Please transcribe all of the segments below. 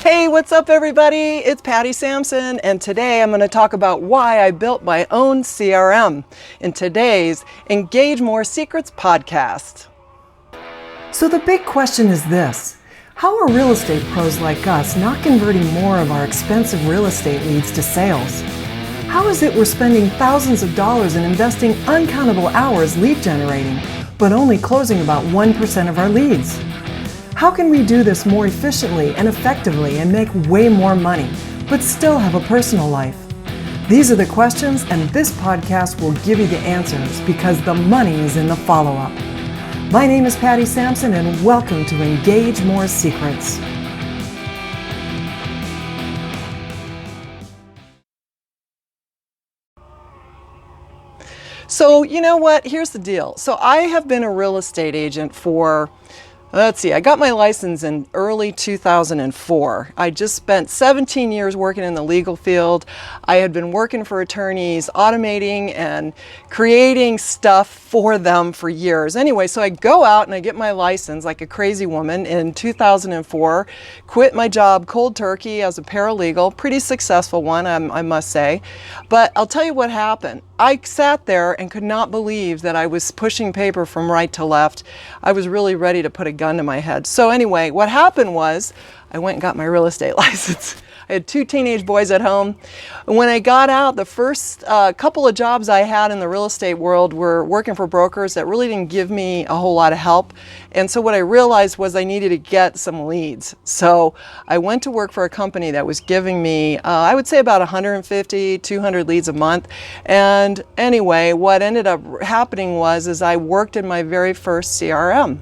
Hey, what's up everybody? It's Patti Sampson, and today I'm going to talk about why I built my own CRM in today's Engage-More Secrets podcast. So the big question is this: how are real estate pros like us not converting more of our expensive real estate leads to sales? How is it we're spending thousands of dollars and investing uncountable hours lead generating, but only closing about 1% of our leads? How can we do this more efficiently and effectively and make way more money, but still have a personal life? These are the questions, and this podcast will give you the answers because the money is in the follow-up. My name is Patti Sampson, and welcome to Engage More Secrets. So you know what? Here's the deal. So I have been a real estate agent for, I got my license in early 2004. I just spent 17 years working in the legal field. I had been working for attorneys, automating and creating stuff for them for years. Anyway, so I go out and I get my license like a crazy woman in 2004, quit my job cold turkey as a paralegal, pretty successful one, I must say. But I'll tell you what happened. I sat there and could not believe that I was pushing paper from right to left. I was really ready to put a gun to my head. So anyway, what happened was I went and got my real estate license. I had 2 teenage boys at home. When I got out, the first couple of jobs I had in the real estate world were working for brokers that really didn't give me a whole lot of help. And so what I realized was I needed to get some leads. So I went to work for a company that was giving me, I would say about 150, 200 leads a month. And anyway, what ended up happening was I worked in my very first CRM.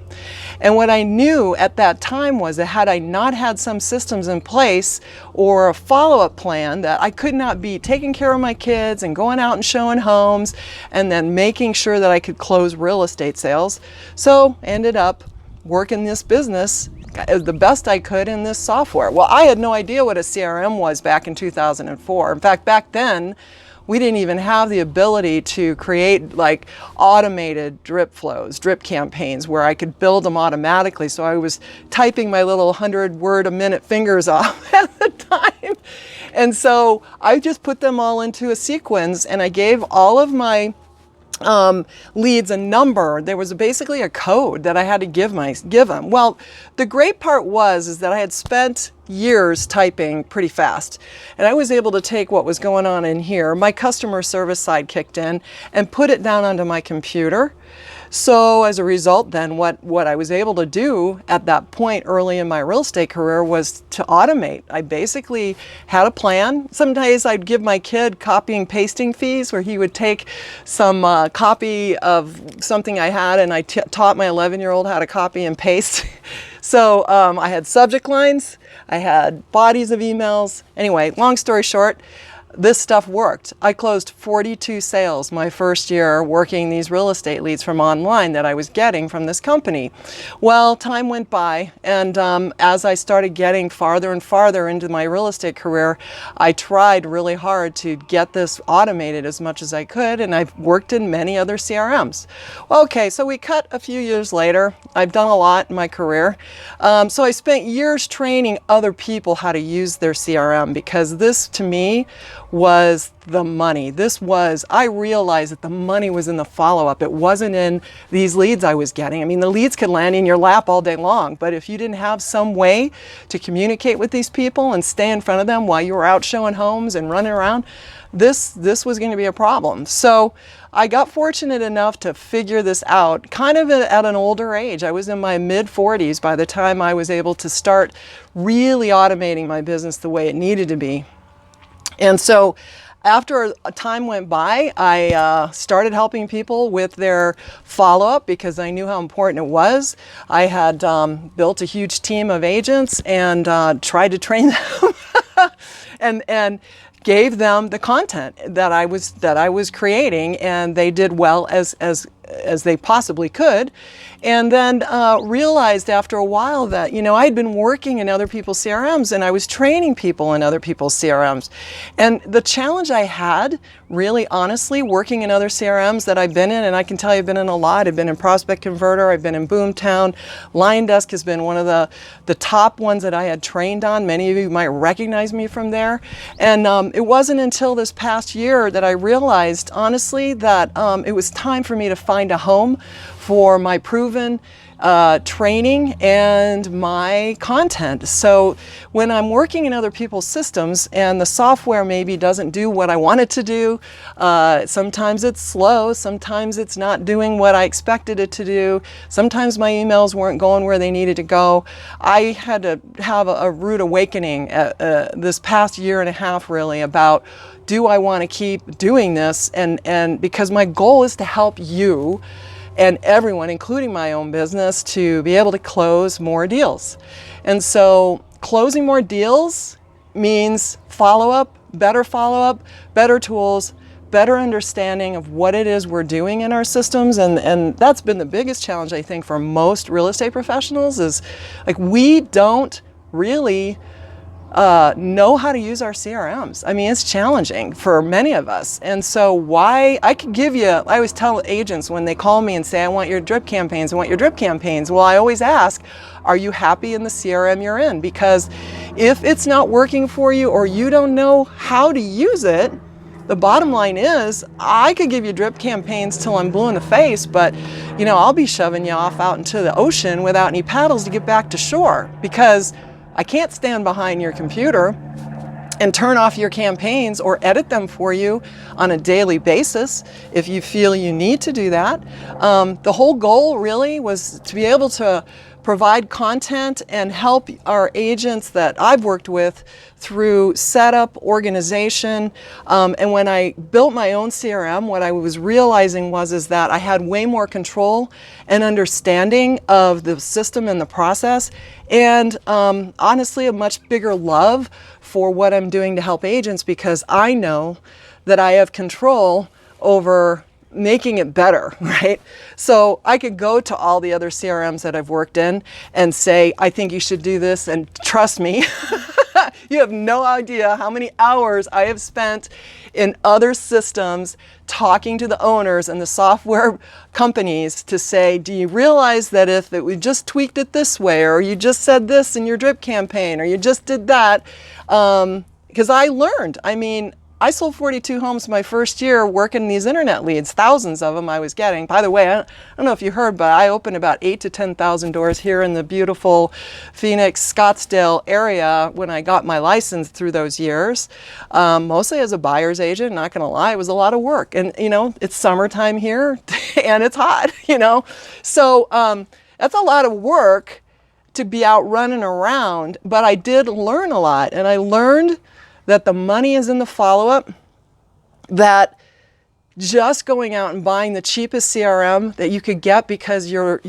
And what I knew at that time was that had I not had some systems in place or a follow-up plan, that I could not be taking care of my kids and going out and showing homes and then making sure that I could close real estate sales. So I ended up working this business the best I could in this software. Well, I had no idea what a CRM was back in 2004. In fact, back then, we didn't even have the ability to create like automated drip flows, drip campaigns where I could build them automatically. So I was typing my little 100-word-a-minute fingers off at the time. And so I just put them all into a sequence, and I gave all of my leads a number. There was basically a code that I had to give them. Well, the great part is that I had spent years typing pretty fast, and I was able to take what was going on in here. My customer service side kicked in and put it down onto my computer. So as a result, then what I was able to do at that point early in my real estate career was to automate. I basically had a plan. Some days I'd give my kid copy and pasting fees, where he would take some copy of something I had, and I taught my 11-year-old how to copy and paste. So I had subject lines, I had bodies of emails. Anyway, long story short, this stuff worked. I closed 42 sales my first year working these real estate leads from online that I was getting from this company. Well, time went by, and as I started getting farther and farther into my real estate career, I tried really hard to get this automated as much as I could, and I've worked in many other CRMs. Well, okay, so we cut a few years later. I've done a lot in my career. So I spent years training other people how to use their CRM, because this, to me, was the money. I realized that the money was in the follow-up. It wasn't in these leads I was getting. I mean, the leads could land in your lap all day long, but if you didn't have some way to communicate with these people and stay in front of them while you were out showing homes and running around, this was going to be a problem. So I got fortunate enough to figure this out kind of at an older age. I was in my mid-40s by the time I was able to start really automating my business the way it needed to be. And so after a time went by, I started helping people with their follow-up because I knew how important it was. I had built a huge team of agents and tried to train them and gave them the content that I was creating, and they did well as they possibly could. And then realized after a while that, I had been working in other people's CRMs and I was training people in other people's CRMs. And the challenge I had really honestly working in other CRMs that I've been in, and I can tell you I've been in a lot. I've been in Prospect Converter, I've been in Boomtown. LionDesk has been one of the top ones that I had trained on. Many of you might recognize me from there. And it wasn't until this past year that I realized, honestly, that it was time for me to find a home for my proven training and my content. So when I'm working in other people's systems and the software maybe doesn't do what I want it to do, sometimes it's slow, sometimes it's not doing what I expected it to do, sometimes my emails weren't going where they needed to go. I had to have a rude awakening this past year and a half really about, do I want to keep doing this? And because my goal is to help you and everyone, including my own business, to be able to close more deals. And so closing more deals means follow-up, better tools, better understanding of what it is we're doing in our systems. And that's been the biggest challenge, I think, for most real estate professionals is like, we don't really know how to use our CRMs. I mean, it's challenging for many of us. And so I always tell agents when they call me and say, I want your drip campaigns, Well, I always ask, are you happy in the CRM you're in? Because if it's not working for you or you don't know how to use it, the bottom line is, I could give you drip campaigns till I'm blue in the face, but I'll be shoving you off out into the ocean without any paddles to get back to shore, because I can't stand behind your computer and turn off your campaigns or edit them for you on a daily basis if you feel you need to do that. The whole goal really was to be able to provide content and help our agents that I've worked with through setup, organization. And when I built my own CRM, what I was realizing is that I had way more control and understanding of the system and the process, and honestly, a much bigger love for what I'm doing to help agents, because I know that I have control over making it better, right? So I could go to all the other CRMs that I've worked in and say, I think you should do this, and trust me, you have no idea how many hours I have spent in other systems talking to the owners and the software companies to say, do you realize that if we just tweaked it this way, or you just said this in your drip campaign, or you just did that, because I learned, I sold 42 homes my first year working these internet leads, thousands of them I was getting. By the way, I don't know if you heard, but I opened about 8,000 to 10,000 doors here in the beautiful Phoenix, Scottsdale area when I got my license through those years. Mostly as a buyer's agent, not gonna lie, it was a lot of work. And it's summertime here and it's hot, So that's a lot of work to be out running around, but I did learn a lot, and I learned that the money is in the follow-up, that just going out and buying the cheapest CRM that you could get because your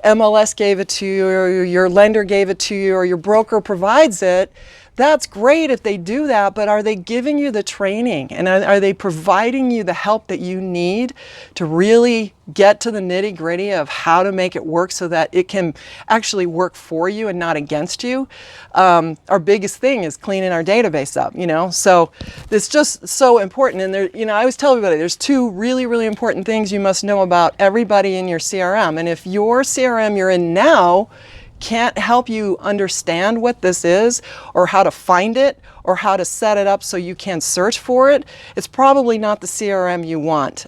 MLS gave it to you, or your lender gave it to you, or your broker provides it, that's great if they do that, but are they giving you the training, and are they providing you the help that you need to really get to the nitty-gritty of how to make it work so that it can actually work for you and not against you? Our biggest thing is cleaning our database up, so it's just so important. And there, I always tell everybody there's two really, really important things you must know about everybody in your CRM. And if your CRM you're in now can't help you understand what this is, or how to find it, or how to set it up so you can search for it, it's probably not the CRM you want.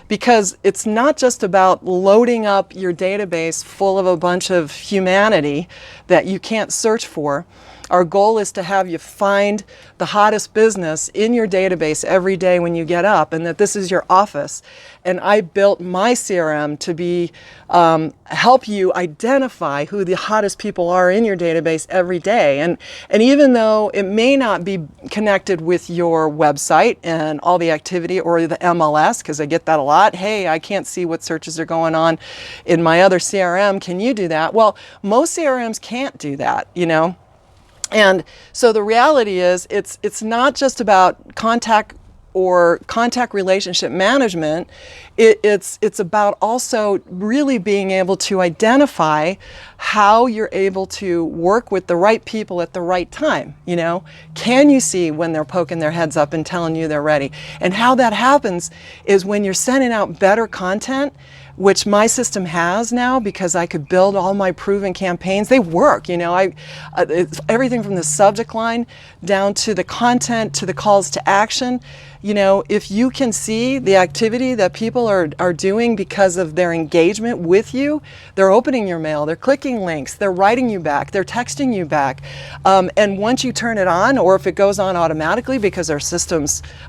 Because it's not just about loading up your database full of a bunch of humanity that you can't search for. Our goal is to have you find the hottest business in your database every day when you get up, and that this is your office. And I built my CRM to be help you identify who the hottest people are in your database every day. And even though it may not be connected with your website and all the activity, or the MLS, because I get that a lot. Hey, I can't see what searches are going on in my other CRM. Can you do that? Well, most CRMs can't do that, And so the reality is, it's not just about contact or contact relationship management, it's about also really being able to identify how you're able to work with the right people at the right time. You know, can you see when they're poking their heads up and telling you they're ready? And how that happens is when you're sending out better content, which my system has now, because I could build all my proven campaigns. They work, you know. It's everything from the subject line down to the content to the calls to action. You know, if you can see the activity that people are doing because of their engagement with you, they're opening your mail, they're clicking links, they're writing you back, they're texting you back. And once you turn it on, or if it goes on automatically, because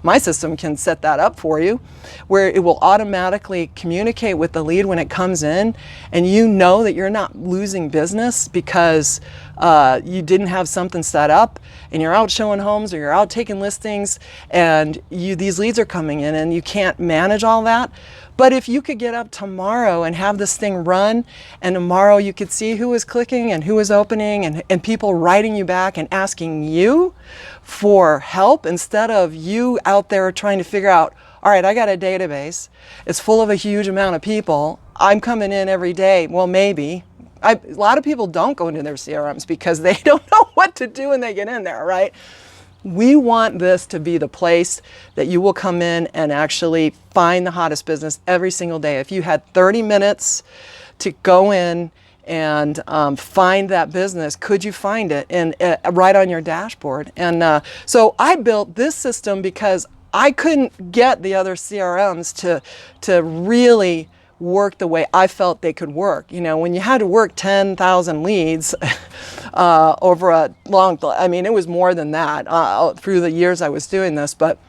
my system can set that up for you, where it will automatically communicate with the lead when it comes in, and you know that you're not losing business because you didn't have something set up, and you're out showing homes or you're out taking listings, and these leads are coming in and you can't manage all that. But if you could get up tomorrow and have this thing run, and tomorrow you could see who is clicking and who is opening, and people writing you back and asking you for help, instead of you out there trying to figure out, all right, I got a database, it's full of a huge amount of people, I'm coming in every day. Well, maybe. A lot of people don't go into their CRMs because they don't know what to do when they get in there, right? We want this to be the place that you will come in and actually find the hottest business every single day. If you had 30 minutes to go in and find that business, could you find it right on your dashboard? And so I built this system because I couldn't get the other CRMs to really work the way I felt they could work. You know, when you had to work 10,000 leads over a long, I mean, it was more than that through the years I was doing this, but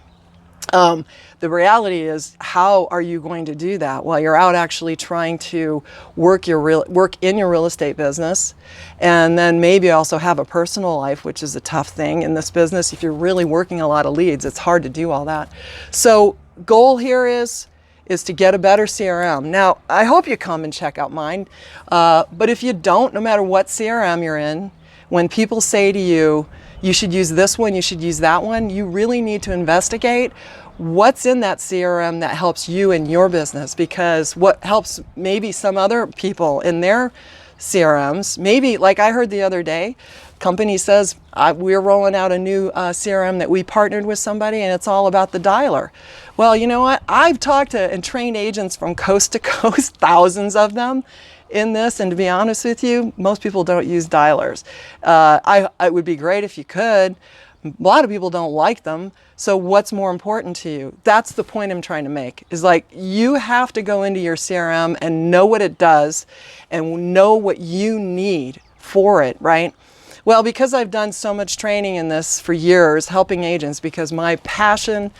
the reality is, how are you going to do that while you're out actually trying to work in your real estate business, and then maybe also have a personal life, which is a tough thing in this business. If you're really working a lot of leads, it's hard to do all that. So goal here is to get a better CRM. Now, I hope you come and check out mine, but if you don't, no matter what CRM you're in, when people say to you, you should use this one, you should use that one, you really need to investigate what's in that CRM that helps you in your business, because what helps maybe some other people in their CRMs, maybe, like I heard the other day, company says, we're rolling out a new CRM that we partnered with somebody, and it's all about the dialer. Well, you know what? I've talked to and trained agents from coast to coast, thousands of them in this, and to be honest with you, most people don't use dialers. It would be great if you could. A lot of people don't like them. So what's more important to you? That's the point I'm trying to make, is like, you have to go into your CRM and know what it does and know what you need for it, right? Well, because I've done so much training in this for years, helping agents, because my passion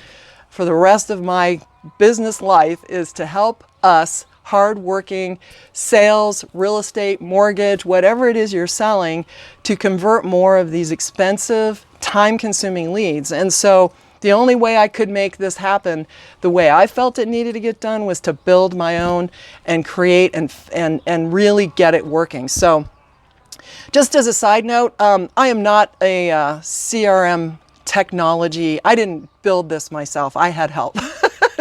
for the rest of my business life is to help us hardworking sales, real estate, mortgage, whatever it is you're selling, to convert more of these expensive, time-consuming leads. And so the only way I could make this happen the way I felt it needed to get done was to build my own and create and really get it working. So just as a side note, I am not a CRM technology. I didn't build this myself. I had help.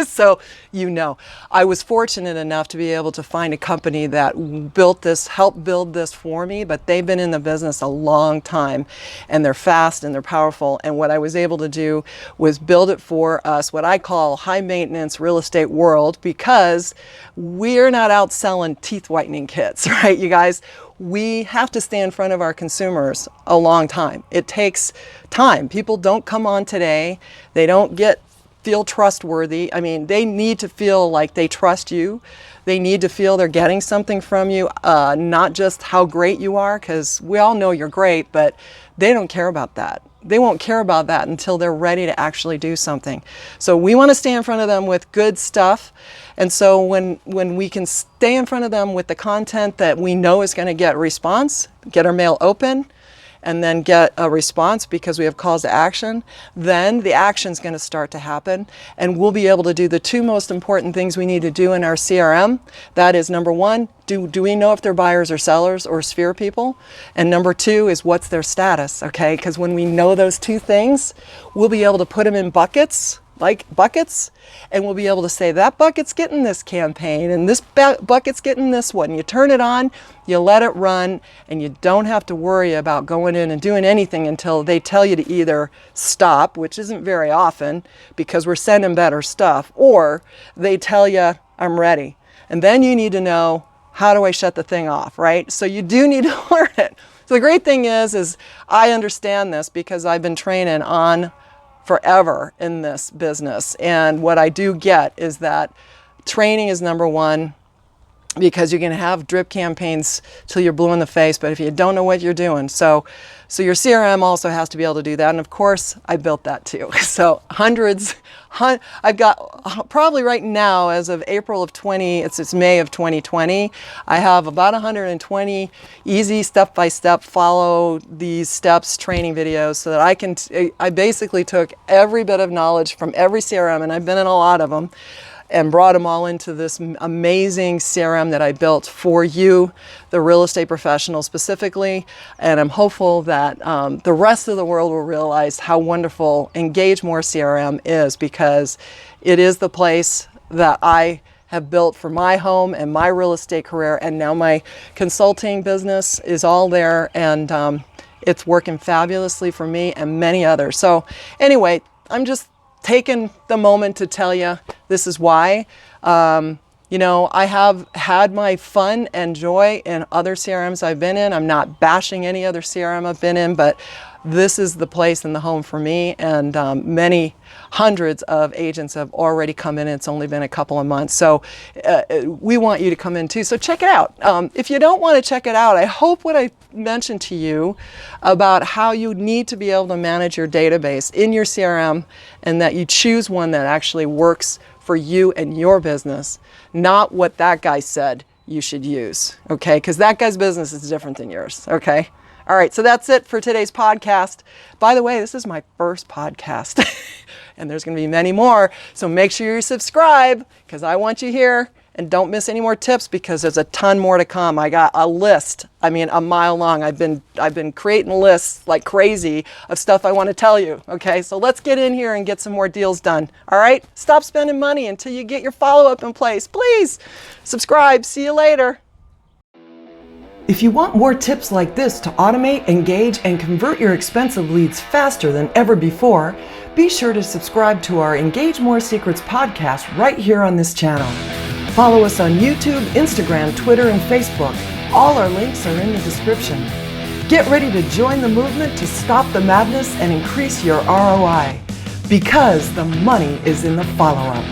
So, you know, I was fortunate enough to be able to find a company that built this, helped build this for me, but they've been in the business a long time, and they're fast and they're powerful. And what I was able to do was build it for us, what I call high maintenance real estate world, because we're not out selling teeth whitening kits, right, you guys? We have to stay in front of our consumers a long time. It takes time. People don't come on today. They don't feel trustworthy. I mean, they need to feel like they trust you. They need to feel they're getting something from you, not just how great you are, because we all know you're great, but they don't care about that. They won't care about that until they're ready to actually do something. So we want to stay in front of them with good stuff. And so when we can stay in front of them with the content that we know is going to get response, get our mail open, and then get a response because we have calls to action, then the action's going to start to happen, and we'll be able to do the two most important things we need to do in our CRM. That is, number one, do we know if they're buyers or sellers or sphere people? And number two is, what's their status, okay? Because when we know those two things, we'll be able to put them in buckets like buckets, and we'll be able to say that bucket's getting this campaign and this bucket's getting this one. You turn it on, you let it run, and you don't have to worry about going in and doing anything until they tell you to either stop, which isn't very often because we're sending better stuff, or they tell you, I'm ready. And then you need to know, how do I shut the thing off, right? So you do need to learn it. So the great thing is I understand this because I've been training on forever in this business. And what I do get is that training is number one, because you're going to have drip campaigns till you're blue in the face, but if you don't know what you're doing. So your CRM also has to be able to do that. And of course, I built that too. So I've got probably right now, as of April of it's May of 2020, I have about 120 easy step-by-step follow these steps training videos so that I basically took every bit of knowledge from every CRM, and I've been in a lot of them, and brought them all into this amazing CRM that I built for you, the real estate professional specifically. And I'm hopeful that the rest of the world will realize how wonderful ENGAGEMORE CRM is, because it is the place that I have built for my home and my real estate career, and now my consulting business is all there, and it's working fabulously for me and many others. So anyway, I'm just taken the moment to tell you this is why. You know, I have had my fun and joy in other CRMs I've been in. I'm not bashing any other CRM I've been in, but this is the place and the home for me. And many hundreds of agents have already come in. It's only been a couple of months. So we want you to come in too. So check it out. If you don't want to check it out, I hope what I mentioned to you about how you need to be able to manage your database in your CRM, and that you choose one that actually works for you and your business, not what that guy said you should use, okay? Because that guy's business is different than yours, okay? All right, so that's it for today's podcast. By the way, this is my first podcast, and there's going to be many more, so make sure you subscribe, because I want you here. And don't miss any more tips, because there's a ton more to come. I got a list, I mean, a mile long. I've been creating lists like crazy of stuff I want to tell you, okay? So let's get in here and get some more deals done, all right? Stop spending money until you get your follow-up in place. Please subscribe. See you later. If you want more tips like this to automate, engage, and convert your expensive leads faster than ever before, be sure to subscribe to our ENGAGEMORE Secrets podcast right here on this channel. Follow us on YouTube, Instagram, Twitter, and Facebook. All our links are in the description. Get ready to join the movement to stop the madness and increase your ROI, because the money is in the follow-up.